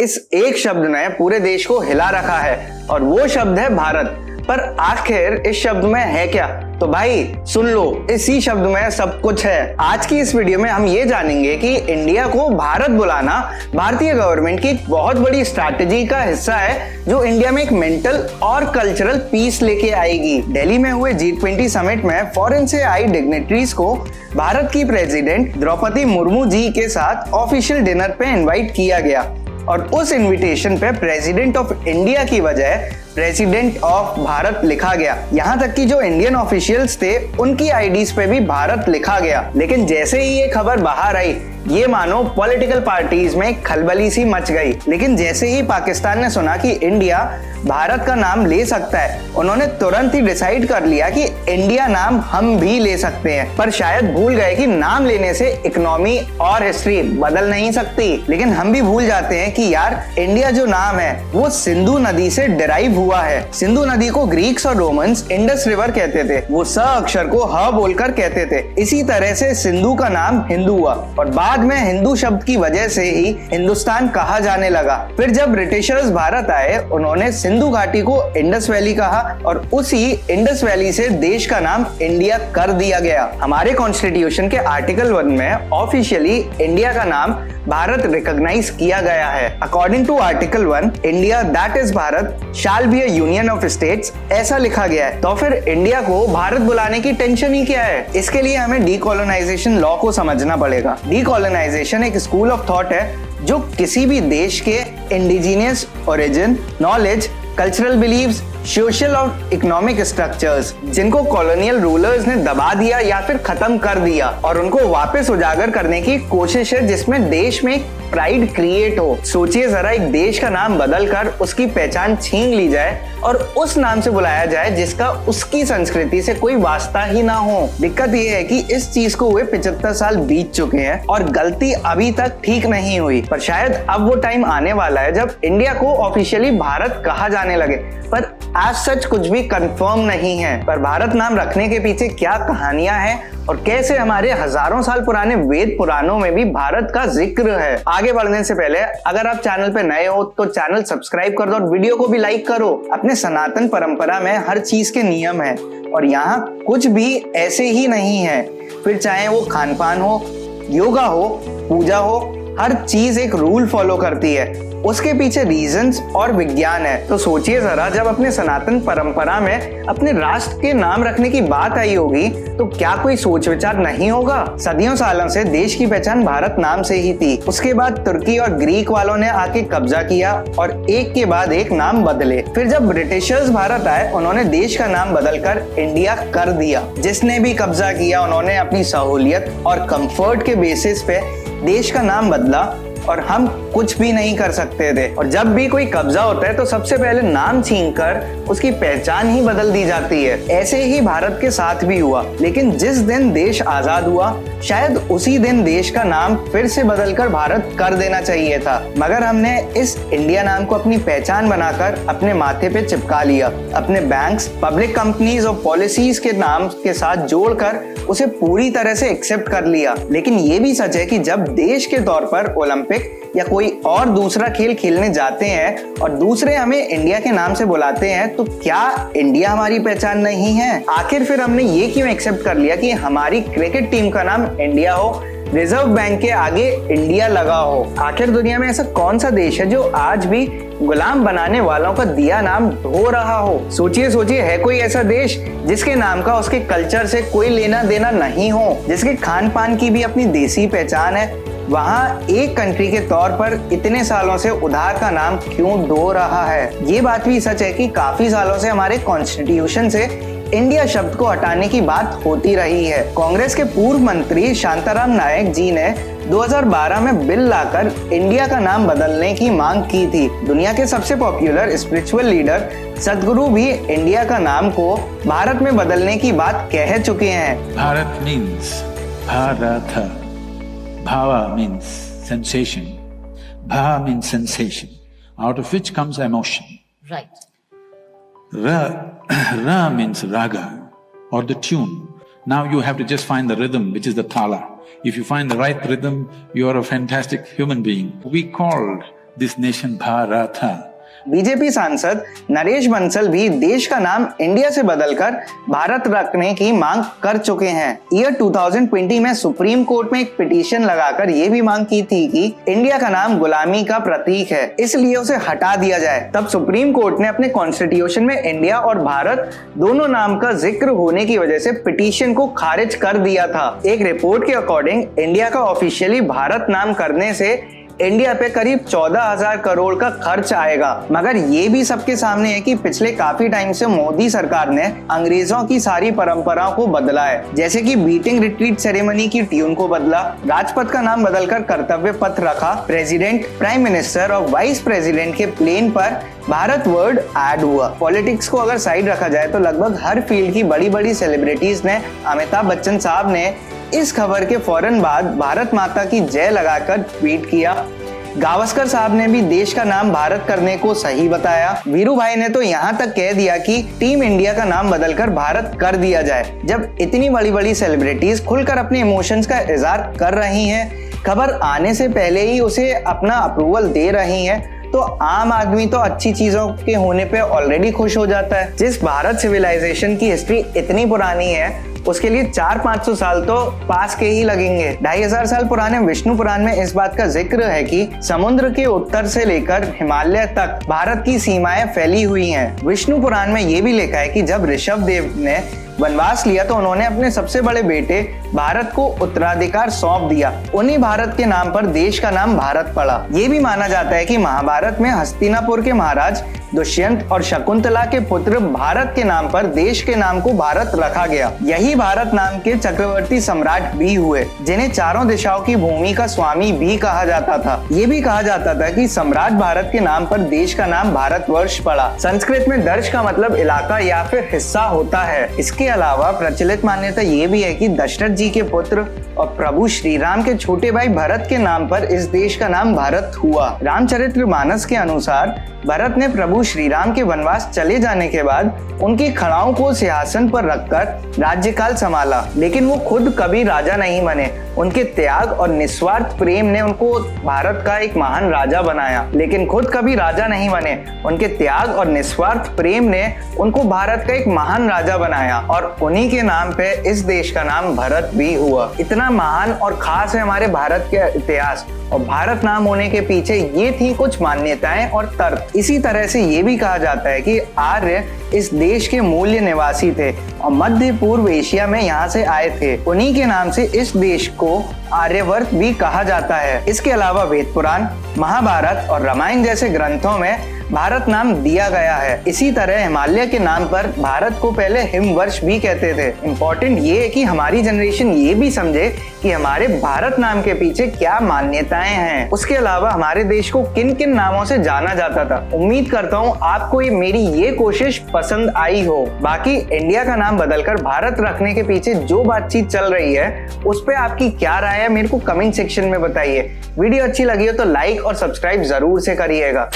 इस एक शब्द ने पूरे देश को हिला रखा है और वो शब्द है भारत। पर आखिर इस शब्द में है क्या? तो भाई सुन लो, इसी शब्द में सब कुछ है। आज की इस वीडियो में हम ये जानेंगे कि इंडिया को भारत बुलाना भारतीय गवर्नमेंट की एक बहुत बड़ी स्ट्रैटेजी का हिस्सा है, जो इंडिया में एक मेंटल और कल्चरल पीस लेके आएगी। दिल्ली में हुए G20 समिट में फॉरेन से आई डिग्नेटरीज को भारत की प्रेसिडेंट द्रौपदी मुर्मू जी के साथ ऑफिशियल डिनर पे इनवाइट किया गया और उस इनविटेशन पे प्रेसिडेंट ऑफ इंडिया की बजाय प्रेसिडेंट ऑफ भारत लिखा गया। यहाँ तक कि जो इंडियन ऑफिशियल्स थे उनकी आईडीज पे भी भारत लिखा गया। लेकिन जैसे ही ये खबर बाहर आई, ये मानो पॉलिटिकल पार्टीज में खलबली सी मच गई। लेकिन जैसे ही पाकिस्तान ने सुना कि इंडिया भारत का नाम ले सकता है, उन्होंने तुरंत ही डिसाइड कर लिया कि इंडिया नाम हम भी ले सकते हैं। पर शायद भूल गए कि नाम लेने से इकोनॉमी और हिस्ट्री बदल नहीं सकती। लेकिन हम भी भूल जाते हैं कि यार, इंडिया जो नाम है वो सिंधु नदी से डिराइव हुआ है। सिंधु नदी को ग्रीक्स और रोमन्स इंडस रिवर कहते थे। वो स अक्षर को ह बोलकर कहते थे। इसी तरह से सिंधु का नाम हिंदू हुआ और बाद में हिंदू शब्द की वजह से ही हिंदुस्तान कहा जाने लगा। फिर जब ब्रिटिशर्स भारत आए, उन्होंने सिंधु घाटी को इंडस वैली कहा और उसी इंडस वैली से देश का नाम इंडिया कर दिया गया। हमारे कॉन्स्टिट्यूशन के आर्टिकल 1 में ऑफिशियली इंडिया का नाम भारत रिकॉग्नाइज किया गया है। According to article 1, India that is Bharat shall be a union of states, ऐसा लिखा गया है। तो फिर इंडिया को भारत बुलाने की टेंशन ही क्या है? इसके लिए हमें डीकोलोनाइजेशन लॉ को समझना पड़ेगा। डीकोलोनाइजेशन एक स्कूल ऑफ थॉट है जो किसी भी देश के indigenous origin, knowledge, cultural beliefs, social और इकोनॉमिक स्ट्रक्चर्स जिनको कॉलोनियल रूलर्स ने दबा दिया या फिर खत्म कर दिया, और उनको वापस उजागर करने की कोशिश है जिसमें देश में प्राइड क्रिएट हो। सोचिए जरा, एक देश का नाम बदलकर उसकी पहचान छीन ली जाए और उस नाम से बुलाया जाए जिसका उसकी संस्कृति से कोई वास्ता ही ना हो। दिक्कत यह है कि इस चीज को हुए 75 साल बीत चुके हैं और गलती अभी तक ठीक नहीं हुई। पर शायद अब वो टाइम आने वाला है जब इंडिया को ऑफिशियली भारत कहा जाने लगे। पर आज सच कुछ भी कंफर्म नहीं है। पर भारत नाम रखने के पीछे क्या कहानियां हैं और कैसे हमारे हजारों साल पुराने वेद पुराणों में भी भारत का जिक्र है। आगे बढ़ने से पहले अगर आप चैनल पे नए हो तो चैनल सब्सक्राइब कर दो और वीडियो को भी लाइक करो। अपने सनातन परंपरा में हर चीज के नियम है और यहाँ कुछ भी ऐसे ही नहीं है। फिर चाहे वो खान पान हो, योगा हो, पूजा हो, हर चीज एक रूल फॉलो करती है। उसके पीछे रीजंस और विज्ञान है। तो सोचिए जरा, जब अपने सनातन परंपरा में अपने राष्ट्र के नाम रखने की बात आई होगी तो क्या कोई सोच विचार नहीं होगा? सदियों सालों से देश की पहचान भारत नाम से ही थी। उसके बाद तुर्की और ग्रीक वालों ने आके कब्जा किया और एक के बाद एक नाम बदले। फिर जब ब्रिटिशर्स भारत आए, उन्होंने देश का नाम बदलकर इंडिया कर दिया। जिसने भी कब्जा किया, उन्होंने अपनी सहूलियत और कंफर्ट के बेसिस पे देश का नाम बदला और हम कुछ भी नहीं कर सकते थे। और जब भी कोई कब्जा होता है तो सबसे पहले नाम छीनकर उसकी पहचान ही बदल दी जाती है। ऐसे ही भारत के साथ भी हुआ। लेकिन जिस दिन देश आजाद हुआ, शायद उसी दिन देश का नाम फिर से बदलकर भारत कर देना चाहिए था। मगर हमने इस इंडिया नाम को अपनी पहचान बनाकर अपने माथे पे चिपका लिया। अपने बैंक्स, पब्लिक कंपनीज और पॉलिसीज के नाम के साथ जोड़कर उसे पूरी तरह से एक्सेप्ट कर लिया। लेकिन ये भी सच है कि जब देश के तौर पर ओलंपिक या कोई और दूसरा खेल खेलने जाते हैं और दूसरे हमें इंडिया के नाम से बुलाते हैं, तो क्या इंडिया हमारी पहचान नहीं है? आखिर फिर हमने ये क्यों एक्सेप्ट कर लिया कि हमारी क्रिकेट टीम का नाम इंडिया हो, रिजर्व बैंक के आगे इंडिया लगा हो? आखिर दुनिया में ऐसा कौन सा देश है जो आज भी गुलाम बनाने वालों का दिया नाम ढो रहा हो? सोचिए, है कोई ऐसा देश जिसके नाम का उसके कल्चर से कोई लेना देना नहीं हो, जिसके खान पान की भी अपनी देसी पहचान है? वहाँ एक कंट्री के तौर पर इतने सालों से उधार का नाम क्यों ढो रहा है? ये बात भी सच है कि काफी सालों से हमारे कॉन्स्टिट्यूशन से इंडिया शब्द को हटाने की बात होती रही है। कांग्रेस के पूर्व मंत्री शांताराम नायक जी ने 2012 में बिल लाकर इंडिया का नाम बदलने की मांग की थी। दुनिया के सबसे पॉपुलर स्पिरिचुअल लीडर सदगुरु भी इंडिया का नाम को भारत में बदलने की बात कह चुके हैं। Bharat means Bharat, Bhava means sensation. Bha means sensation, out of which comes emotion. Right. Ra means raga, or the tune. Now you have to just find the rhythm, which is the thala. If you find the right rhythm, you are a fantastic human being. We called this nation Bharatha. BJP सांसद नरेश बंसल भी देश का नाम India से बदलकर भारत रखने की मांग कर चुके हैं। ईयर 2020 में सुप्रीम कोर्ट में एक पिटीशन लगाकर ये भी मांग की थी कि इंडिया का नाम गुलामी का प्रतीक है, इसलिए उसे हटा दिया जाए। तब सुप्रीम कोर्ट ने अपने कॉन्स्टिट्यूशन में इंडिया और भारत दोनों नाम का जिक्र होने की वजह से पिटीशन को खारिज कर दिया था। एक रिपोर्ट के अकॉर्डिंग इंडिया का ऑफिशियली भारत नाम करने से इंडिया पे करीब 14,000 करोड़ का खर्च आएगा। मगर ये भी सबके सामने है कि पिछले काफी टाइम से मोदी सरकार ने अंग्रेजों की सारी परंपराओं को बदला है, जैसे कि बीटिंग रिट्रीट सेरेमनी की ट्यून को बदला, राजपथ का नाम बदलकर कर्तव्य पथ रखा, प्रेसिडेंट, प्राइम मिनिस्टर और वाइस प्रेसिडेंट के प्लेन पर भारत वर्ड ऐड हुआ। पॉलिटिक्स को अगर साइड रखा जाए तो लगभग हर फील्ड की बड़ी बड़ी सेलिब्रिटीज ने, अमिताभ बच्चन साहब ने इस खबर के फौरन बाद भारत माता की जय लगाकर ट्वीट किया। गावस्कर साहब ने भी देश का नाम भारत करने को सही बताया। वीरू भाई ने तो यहाँ तक कह दिया कि टीम इंडिया का नाम बदलकर भारत कर दिया जाए। जब इतनी बड़ी बड़ी सेलिब्रिटीज खुलकर अपने इमोशंस का इजहार कर रही हैं, खबर आने से पहले ही उसे अपना अप्रूवल दे रही हैं, तो आम आदमी तो अच्छी चीजों के होने पे ऑलरेडी खुश हो जाता है। जिस भारत सिविलाइजेशन की हिस्ट्री इतनी पुरानी है, उसके लिए 400-500 साल तो पास के ही लगेंगे। 2500 साल पुराने विष्णु पुराण में इस बात का जिक्र है कि समुद्र के उत्तर से लेकर हिमालय तक भारत की सीमाएं फैली हुई हैं। विष्णु पुराण में ये भी लिखा है कि जब ऋषभ देव ने वनवास लिया तो उन्होंने अपने सबसे बड़े बेटे भारत को उत्तराधिकार सौंप दिया। उन्हीं भारत के नाम पर देश का नाम भारत पड़ा। ये भी माना जाता है कि महाभारत में हस्तिनापुर के महाराज दुष्यंत और शकुंतला के पुत्र भारत के नाम पर देश के नाम को भारत रखा गया। यही भारत नाम के चक्रवर्ती सम्राट भी हुए, जिन्हें चारों दिशाओं की भूमि का स्वामी भी कहा जाता था। ये भी कहा जाता था कि सम्राट भारत के नाम पर देश का नाम भारतवर्ष पड़ा। संस्कृत में दर्श का मतलब इलाका या फिर हिस्सा होता है। इसके अलावा प्रचलित मान्यता ये भी है कि दशरथ जी के पुत्र और प्रभु श्री राम के छोटे भाई भरत के नाम पर इस देश का नाम भारत हुआ। रामचरितमानस के अनुसार भरत ने प्रभु श्री राम के वनवास चले जाने के बाद उनकी खड़ाओं को सिंहासन पर रखकर राज्यकाल संभाला, लेकिन वो खुद कभी राजा नहीं बने। उनके त्याग और निस्वार्थ प्रेम ने उनको भारत का एक महान राजा बनाया, लेकिन खुद कभी राजा नहीं बने। उनके त्याग और निस्वार्थ प्रेम ने उनको भारत का एक महान राजा बनाया और उन्हीं के नाम पे इस देश का नाम भारत भी हुआ। इतना महान और खास है हमारे भारत के इतिहास, और भारत नाम होने के पीछे ये थी कुछ मान्यताएं और तर्क। इसी तरह से ये भी कहा जाता है कि आर्य इस देश के मूल निवासी थे और मध्य पूर्व एशिया में यहाँ से आए थे। उन्हीं के नाम से इस देश को आर्यवर्त भी कहा जाता है। इसके अलावा वेद पुराण, महाभारत और रामायण जैसे ग्रंथों में भारत नाम दिया गया है। इसी तरह हिमालय के नाम पर भारत को पहले हिमवर्ष भी कहते थे। इम्पोर्टेंट ये है कि हमारी जनरेशन ये भी समझे कि हमारे भारत नाम के पीछे क्या मान्यताएं हैं। उसके अलावा हमारे देश को किन किन नामों से जाना जाता था। उम्मीद करता हूँ आपको मेरी ये कोशिश पसंद आई हो। बाकी इंडिया का नाम बदलकर भारत रखने के पीछे जो बातचीत चल रही है उस पर आपकी क्या राय है, मेरे को कमेंट सेक्शन में बताइए। वीडियो अच्छी लगी हो तो लाइक और सब्सक्राइब जरूर से करिएगा।